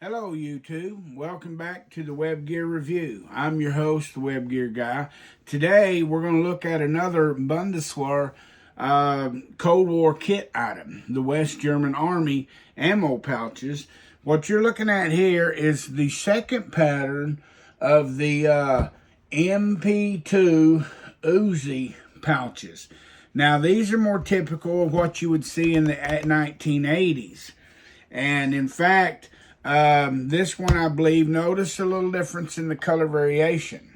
Hello YouTube, welcome back to the Web Gear Review. I'm your host, the Web Gear Guy. Today we're going to look at another Bundeswehr Cold War kit item, the West German Army ammo pouches. What you're looking at here is the second pattern of the MP2 UZI pouches. Now these are more typical of what you would see in the 1980s. And in fact, this one, I believe, notice a little difference in the color variation.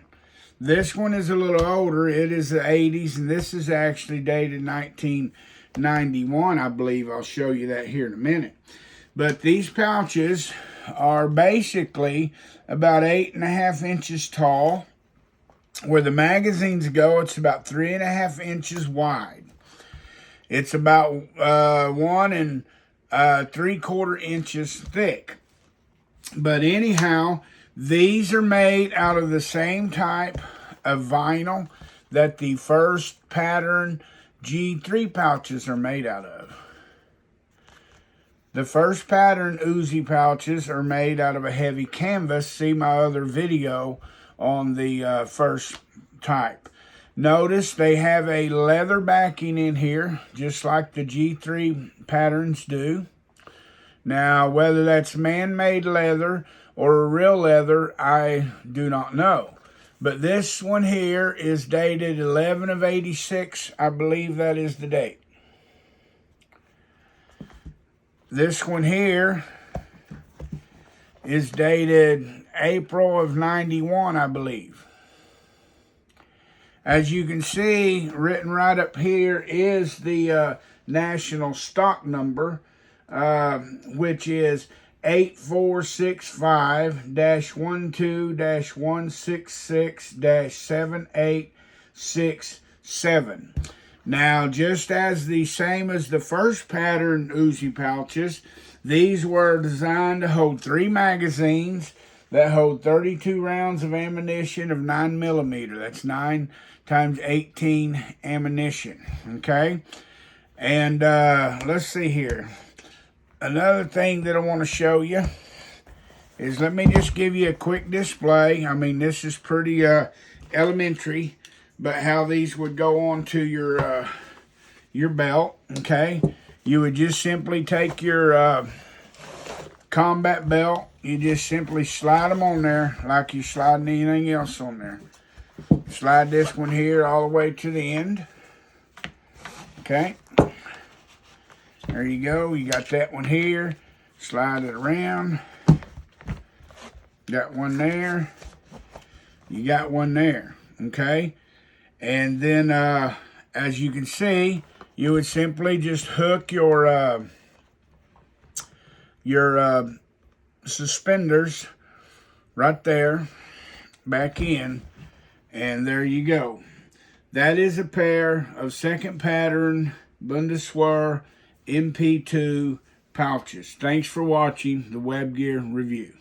This one is a little older. It is the 80s, and this is actually dated 1991, I believe. I'll show you that here in a minute. But these pouches are basically about 8.5 inches tall. Where the magazines go, it's about 3.5 inches wide. It's about 1 3/4 inches thick. But anyhow, these are made out of the same type of vinyl that the first pattern G3 pouches are made out of. The first pattern UZI pouches are made out of a heavy canvas. See my other video on the first type. Notice they have a leather backing in here, just like the G3 patterns do. Now, whether that's man-made leather or a real leather, I do not know. But this one here is dated 11/86. I believe that is the date. This one here is dated April of 91, I believe. As you can see, written right up here is the national stock number, which is 8465-122-166-7867. Now, just as the same as the first pattern UZI pouches, these were designed to hold 3 magazines that hold 32 rounds of ammunition of 9mm. That's 9 times 18 ammunition, okay? And let's see here. Another thing that I want to show you is, let me just give you a quick display. I mean, this is pretty elementary, but how these would go onto your belt, okay? You would just simply take your combat belt. You just simply slide them on there like you slide anything else on there. Slide this one here all the way to the end, okay? There you go. You got that one here. Slide it around. Got one there. You got one there. Okay. And then, as you can see, you would simply just hook your suspenders right there back in, and there you go. That is a pair of second pattern Bundeswehr MP2 pouches. Thanks for watching the Web Gear Review.